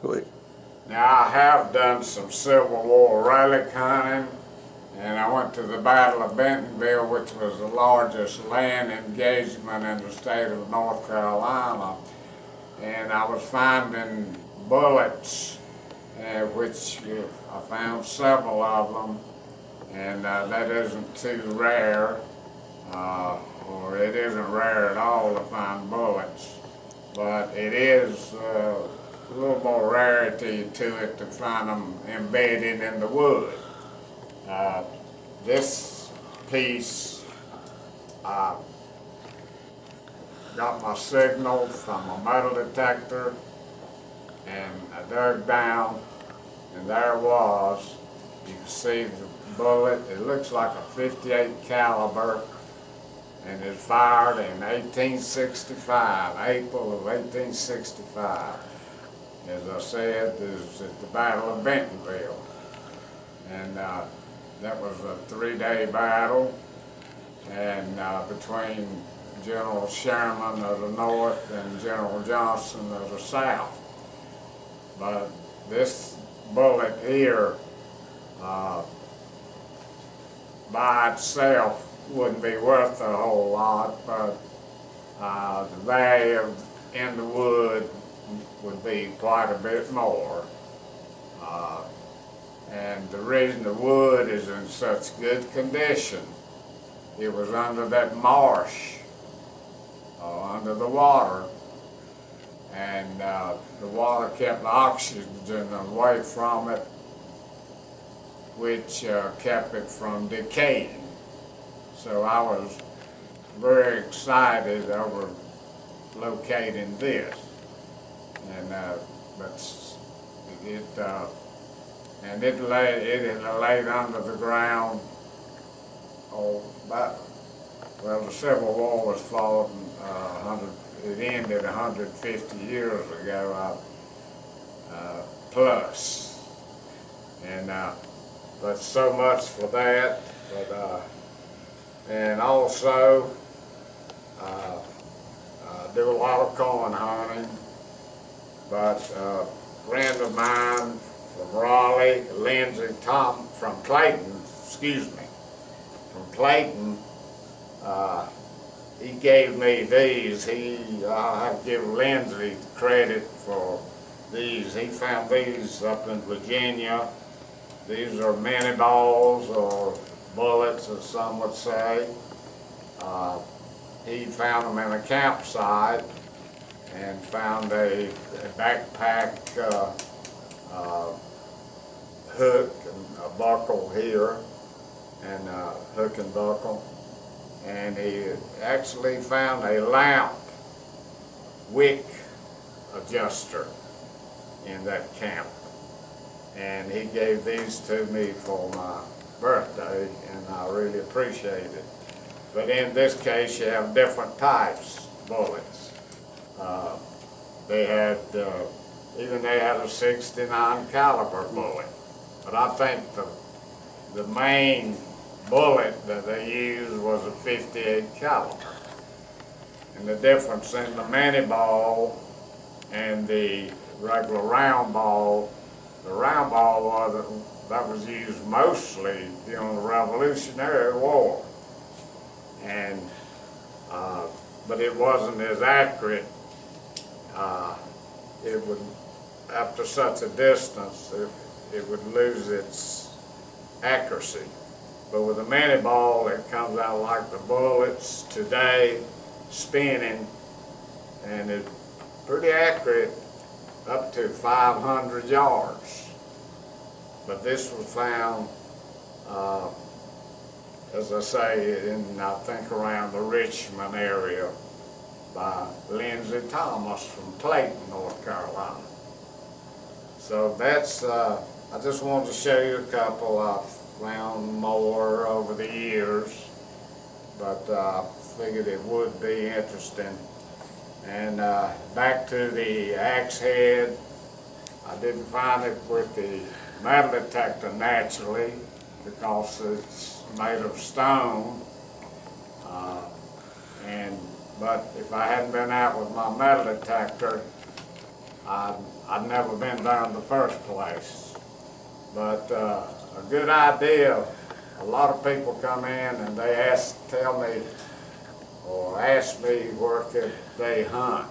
Go ahead. Now, I have done some Civil War relic hunting, and I went to the Battle of Bentonville, which was the largest land engagement in the state of North Carolina. And I was finding bullets, which I found several of them, and that isn't too rare, or it isn't rare at all to find bullets. But it is a little more rarity to it to find them embedded in the wood. This piece, I got my signal from a metal detector, and I dug down, and there it was. You can see the bullet. It looks like a .58 caliber, and it fired in 1865, April of 1865. As I said, this is at the Battle of Bentonville, and that was a 3-day battle, and between General Sherman of the north and General Johnson of the south. But this bullet here, by itself, wouldn't be worth a whole lot, but the value in the wood would be quite a bit more. And the reason the wood is in such good condition, it was under that marsh, under the water, and the water kept the oxygen away from it, which kept it from decaying. So I was very excited over locating this, and it had laid under the ground. The Civil War was fought. It ended 150 years ago, plus, and but so much for that. But and also, I do a lot of corn hunting. But a friend of mine from Raleigh, from Clayton, from Clayton, he gave me these. I have to give Lindsay credit for these. He found these up in Virginia. These are mini balls or bullets, as some would say. He found them in a campsite and found a backpack hook and a buckle here, and a hook and buckle. And he actually found a lamp wick adjuster in that camp. And he gave these to me for my birthday, and I really appreciate it. But in this case, you have different types of bullets. They had a 69 caliber bullet. But I think the main bullet that they used was a .58 caliber. And the difference in the mini ball and the regular round ball, the round ball that was used mostly during the Revolutionary War. And but it wasn't as accurate. It would, after such a distance, it would lose its accuracy. But with a mini ball, it comes out like the bullets today, spinning, and it's pretty accurate up to 500 yards. But this was found, as I say, I think around the Richmond area by Lindsay Thomas from Clayton, North Carolina. So that's, I just wanted to show you a couple. I've found more over the years, but I figured it would be interesting. And back to the axe head, I didn't find it with the metal detector naturally because it's made of stone. But if I hadn't been out with my metal detector, I'd never been there in the first place. But a good idea. A lot of people come in and they tell me or ask me where could they hunt.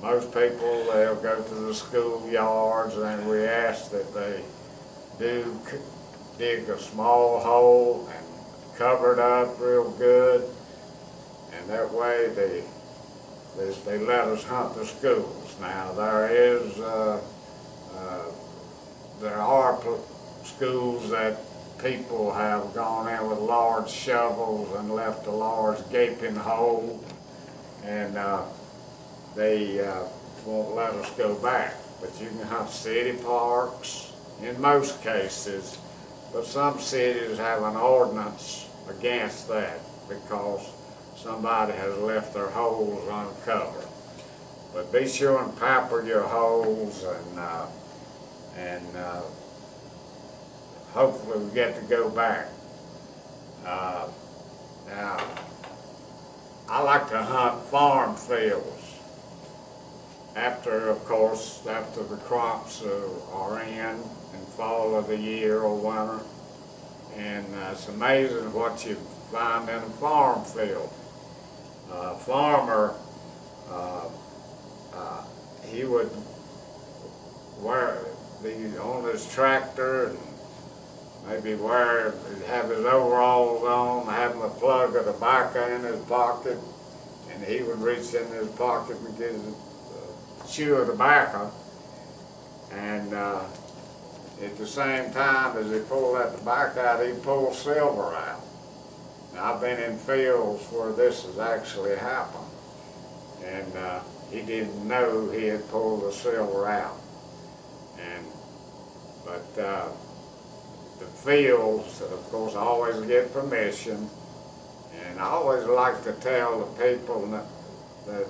Most people, they'll go to the schoolyards, and we ask that they do dig a small hole and cover it up real good, and that way they let us hunt the schools. Now there are schools that people have gone in with large shovels and left a large gaping hole, and they won't let us go back. But you can hunt city parks in most cases, but some cities have an ordinance against that because somebody has left their holes uncovered. But be sure and pamper your holes, and hopefully we get to go back. Now, I like to hunt farm fields. After the crops are in fall of the year or winter. And it's amazing what you find in a farm field. A farmer, he would be on his tractor and maybe have his overalls on, having a plug of tobacco in his pocket, and he would reach in his pocket and get a chew of tobacco, and at the same time as he pulled that tobacco out, he'd pull silver out. Now, I've been in fields where this has actually happened, and he didn't know he had pulled the silver out. But the fields, of course, always get permission, and I always like to tell the people that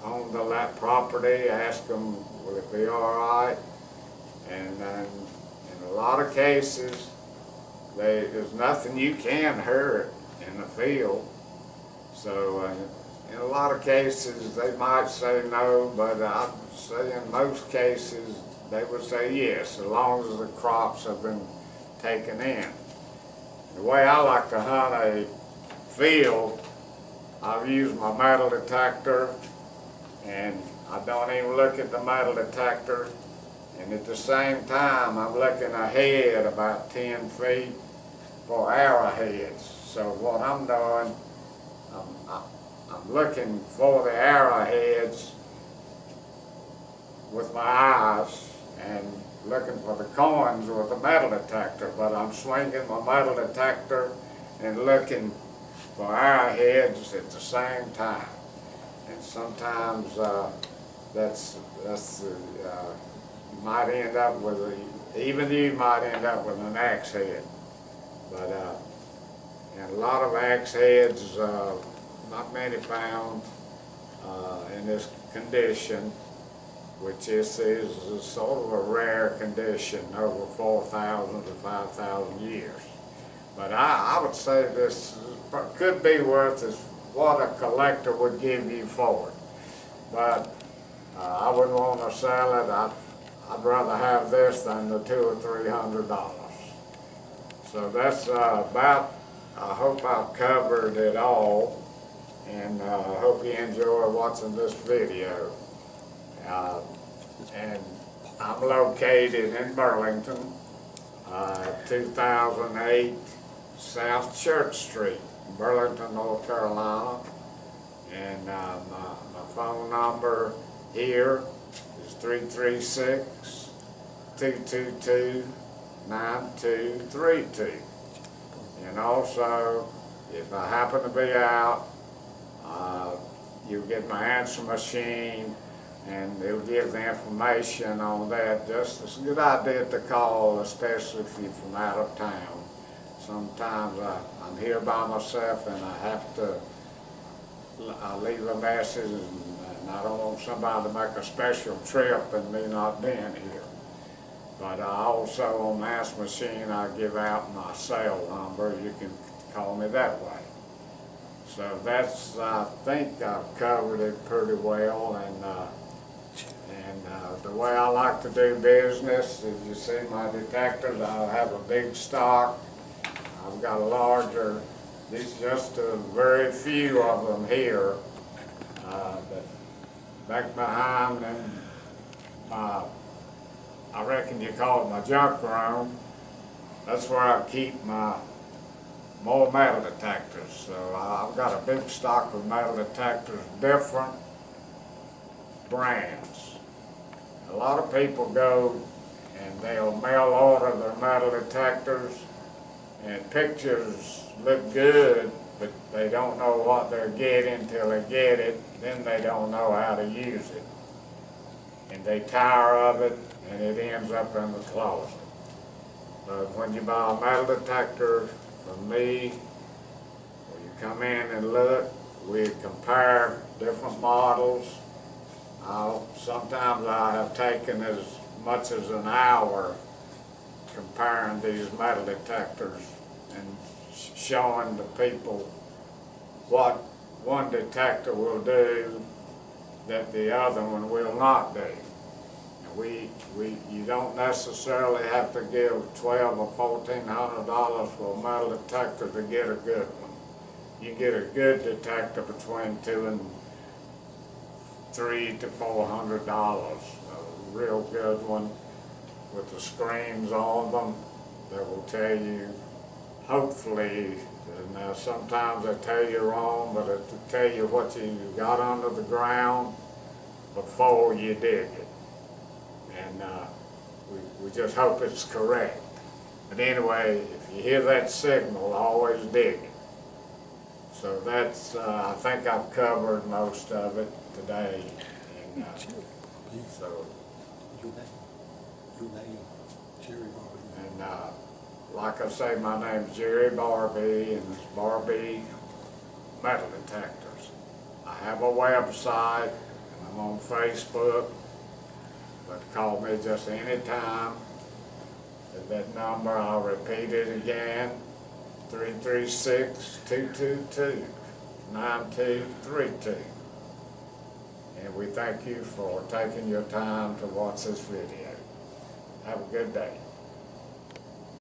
own that property, ask them, will it be all right? And in a lot of cases, there's nothing you can hurt in the field. So in a lot of cases, they might say no, but I'd say in most cases, they would say yes, as long as the crops have been taken in. The way I like to hunt a field, I've used my metal detector, and I don't even look at the metal detector, and at the same time I'm looking ahead about 10 feet for arrowheads. So what I'm doing, I'm looking for the arrowheads with my eyes and looking for the coins with the metal detector, but I'm swinging my metal detector and looking for arrowheads at the same time. And sometimes you might end up with even you might end up with an axe head. But and a lot of axe heads, not many found in this condition, which is sort of a rare condition over 4,000 to 5,000 years. But I would say this could be worth what a collector would give you for it. But I wouldn't want to sell it. I'd rather have this than the $200 or $300. So that's about, I hope I've covered it all, and I hope you enjoy watching this video. And I'm located in Burlington, 2008 South Church Street, Burlington, North Carolina. And my phone number here is 336-222-9232. And also, if I happen to be out, you'll get my answer machine, and it'll give the information on that. Just it's a good idea to call, especially if you're from out of town. Sometimes I'm here by myself, and I leave a message, and I don't want somebody to make a special trip and me not being here. But I also, on my answer machine, I give out my cell number. You can call me that way. So that's, I think I've covered it pretty well, and And the way I like to do business, as you see my detectors, I have a big stock. I've got a larger, these just a very few of them here. But back behind them, I reckon you call it my junk room. That's where I keep my more metal detectors. So I've got a big stock of metal detectors, different brands. A lot of people go and they'll mail order their metal detectors, and pictures look good, but they don't know what they're getting till they get it. Then they don't know how to use it, and they tire of it, and it ends up in the closet. But when you buy a metal detector from me, when you come in and look, we compare different models. Sometimes I have taken as much as an hour comparing these metal detectors and showing the people what one detector will do that the other one will not do. You don't necessarily have to give $1,200 or $1,400 for a metal detector to get a good one. You get a good detector between $200 and $300 to $400. A real good one with the screens on them that will tell you, hopefully, now sometimes they tell you wrong, but it'll tell you what you got under the ground before you dig it. And we just hope it's correct. But anyway, if you hear that signal, always dig it. So that's, I think I've covered most of it today. And so, and like I say, my name's Jerry Barbee, and it's Barbee Metal Detectors. I have a website, and I'm on Facebook. But call me just any time. At that number, I'll repeat it again, 336-222-9232. And we thank you for taking your time to watch this video. Have a good day.